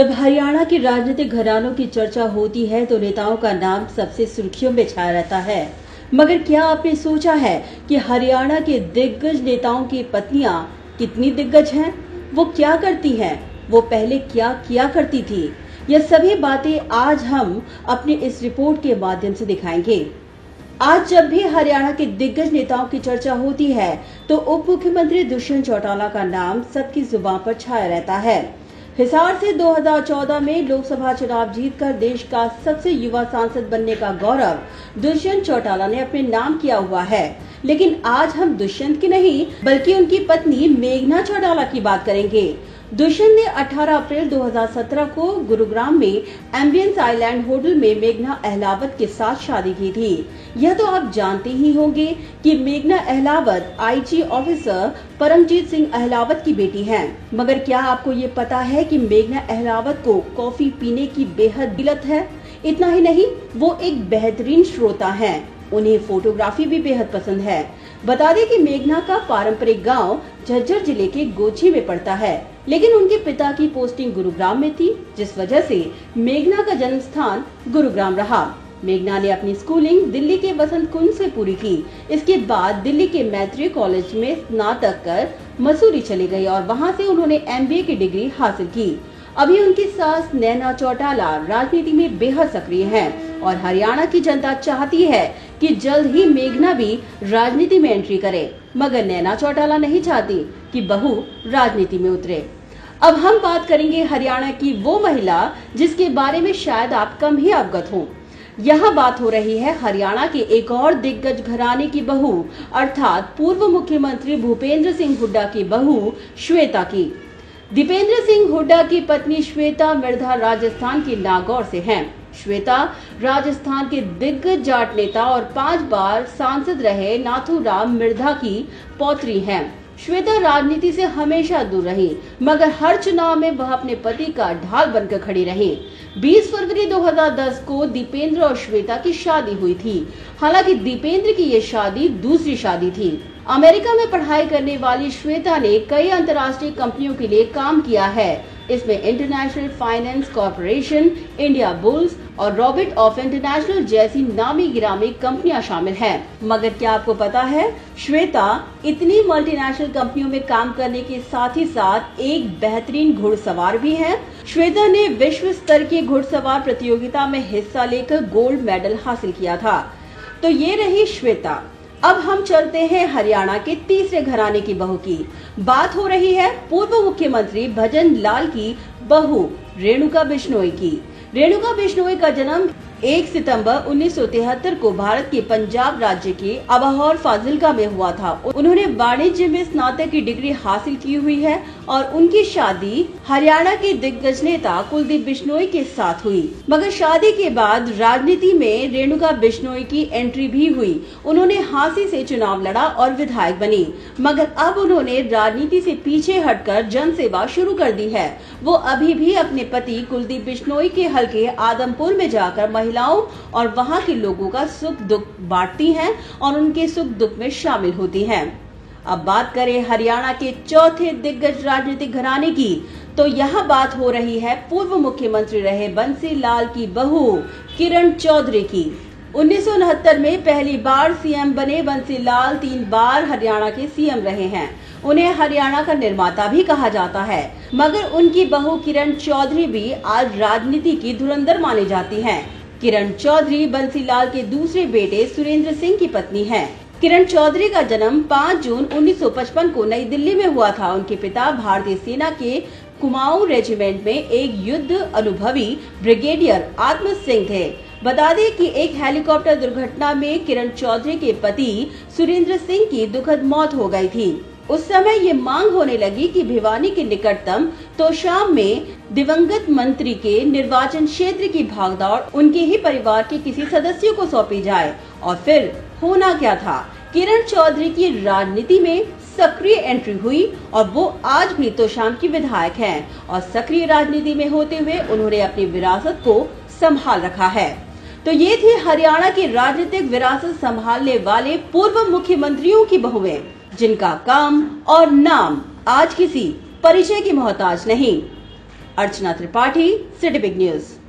जब हरियाणा के राजनीतिक घरानों की चर्चा होती है तो नेताओं का नाम सबसे सुर्खियों में छाया रहता है। मगर क्या आपने सोचा है कि हरियाणा के दिग्गज नेताओं की पत्नियां कितनी दिग्गज हैं? वो क्या करती हैं? वो पहले क्या किया करती थी? यह सभी बातें आज हम अपने इस रिपोर्ट के माध्यम से दिखाएंगे। आज जब भी हरियाणा के दिग्गज नेताओं की चर्चा होती है तो उप मुख्यमंत्री दुष्यंत चौटाला का नाम सबकी जुबान पर छाया रहता है। हिसार से 2014 में लोकसभा चुनाव जीतकर देश का सबसे युवा सांसद बनने का गौरव दुष्यंत चौटाला ने अपने नाम किया हुआ है। लेकिन आज हम दुष्यंत की नहीं बल्कि उनकी पत्नी मेघना चौटाला की बात करेंगे। दुष्यंत ने 18 अप्रैल 2017 को गुरुग्राम में एम्बियंस आइलैंड होटल में मेघना अहलावत के साथ शादी की थी। यह तो आप जानते ही होंगे कि मेघना अहलावत आईजी ऑफिसर परमजीत सिंह अहलावत की बेटी हैं। मगर क्या आपको ये पता है कि मेघना अहलावत को कॉफी पीने की बेहद लत है? इतना ही नहीं, वो एक बेहतरीन श्रोता हैं। उन्हें फोटोग्राफी भी बेहद पसंद है। बता दें कि मेघना का पारंपरिक गांव झज्जर जिले के गोची में पड़ता है, लेकिन उनके पिता की पोस्टिंग गुरुग्राम में थी, जिस वजह से मेघना का जन्म स्थान गुरुग्राम रहा। मेघना ने अपनी स्कूलिंग दिल्ली के बसंत कुंज से पूरी की। इसके बाद दिल्ली के मैत्री कॉलेज में स्नातक कर मसूरी चली गई और वहां से उन्होंने MBA की डिग्री हासिल की। अभी उनकी सास नैना चौटाला राजनीति में बेहद सक्रिय हैं और हरियाणा की जनता चाहती है कि जल्द ही मेघना भी राजनीति में एंट्री करे। मगर नैना चौटाला नहीं चाहती कि बहू राजनीति में उतरे। अब हम बात करेंगे हरियाणा की वो महिला जिसके बारे में शायद आप कम ही अवगत हो। यहाँ बात हो रही है हरियाणा के एक और दिग्गज घराने की बहू अर्थात पूर्व मुख्यमंत्री भूपेंद्र सिंह हुड्डा की बहू श्वेता की। दीपेंद्र सिंह हुड्डा की पत्नी श्वेता मिर्धा राजस्थान के नागौर से हैं। श्वेता राजस्थान के दिग्गज जाट नेता और 5 बार सांसद रहे नाथूराम मिर्धा की पौत्री हैं। श्वेता राजनीति से हमेशा दूर रही, मगर हर चुनाव में वह अपने पति का ढाल बनकर खड़ी रही। 20 फरवरी 2010 को दीपेंद्र और श्वेता की शादी हुई थी। हालांकि दीपेंद्र की ये शादी दूसरी शादी थी। अमेरिका में पढ़ाई करने वाली श्वेता ने कई अंतर्राष्ट्रीय कंपनियों के लिए काम किया है। इसमें international finance corporation, India bulls और रॉबर्ट ऑफ इंटरनेशनल जैसी नामी गिरामी कंपनियां शामिल हैं। मगर क्या आपको पता है, श्वेता इतनी मल्टीनेशनल कंपनियों में काम करने के साथ ही साथ एक बेहतरीन घुड़सवार भी है। श्वेता ने विश्व स्तर की घुड़सवार प्रतियोगिता में हिस्सा लेकर गोल्ड मेडल हासिल किया था। तो ये रही श्वेता। अब हम चलते हैं हरियाणा के तीसरे घराने की बहू की। बात हो रही है पूर्व मुख्यमंत्री भजन लाल की बहू रेणुका बिश्नोई की। रेणुका बिश्नोई का जन्म 1 सितंबर 1973 को भारत के पंजाब राज्य के अबोहर फाजिल्का में हुआ था। उन्होंने वाणिज्य में स्नातक की डिग्री हासिल की हुई है और उनकी शादी हरियाणा के दिग्गज नेता कुलदीप बिश्नोई के साथ हुई। मगर शादी के बाद राजनीति में रेणुका बिश्नोई की एंट्री भी हुई। उन्होंने हांसी से चुनाव लड़ा और विधायक बनी। मगर अब उन्होंने राजनीति से पीछे हटकर जन सेवा शुरू कर दी है। वो अभी भी अपने पति कुलदीप बिश्नोई के हलके आदमपुर में जाकर महिलाओं और वहां के लोगों का सुख दुख बांटती हैं और उनके सुख दुख में शामिल होती हैं। अब बात करें हरियाणा के चौथे दिग्गज राजनीतिक घराने की, तो यहाँ बात हो रही है पूर्व मुख्यमंत्री रहे बंसी लाल की बहू किरण चौधरी की। 1969 में पहली बार सीएम बने बंसी लाल 3 बार हरियाणा के सीएम रहे हैं। उन्हें हरियाणा का निर्माता भी कहा जाता है। मगर उनकी बहू किरण चौधरी भी आज राजनीति की धुरंधर मानी जाती हैं। किरण चौधरी बंसीलाल के दूसरे बेटे सुरेंद्र सिंह की पत्नी हैं। किरण चौधरी का जन्म 5 जून 1955 को नई दिल्ली में हुआ था। उनके पिता भारतीय सेना के कुमाऊं रेजिमेंट में एक युद्ध अनुभवी ब्रिगेडियर आत्म सिंह थे। बता दें कि एक हेलीकॉप्टर दुर्घटना में किरण चौधरी के पति सुरेंद्र सिंह की दुखद मौत हो गई थी। उस समय ये मांग होने लगी कि भिवानी के निकटतम तोशाम में दिवंगत मंत्री के निर्वाचन क्षेत्र की भागदौड़ उनके ही परिवार के किसी सदस्य को सौंपी जाए। और फिर होना क्या था, किरण चौधरी की राजनीति में सक्रिय एंट्री हुई और वो आज भी तोशाम की विधायक हैं और सक्रिय राजनीति में होते हुए उन्होंने अपनी विरासत को संभाल रखा है। तो ये थी हरियाणा की राजनीतिक विरासत संभालने वाले पूर्व मुख्यमंत्रियों की बहुएं, जिनका काम और नाम आज किसी परिचय की मोहताज नहीं। अर्चना त्रिपाठी, सिटी बिग न्यूज।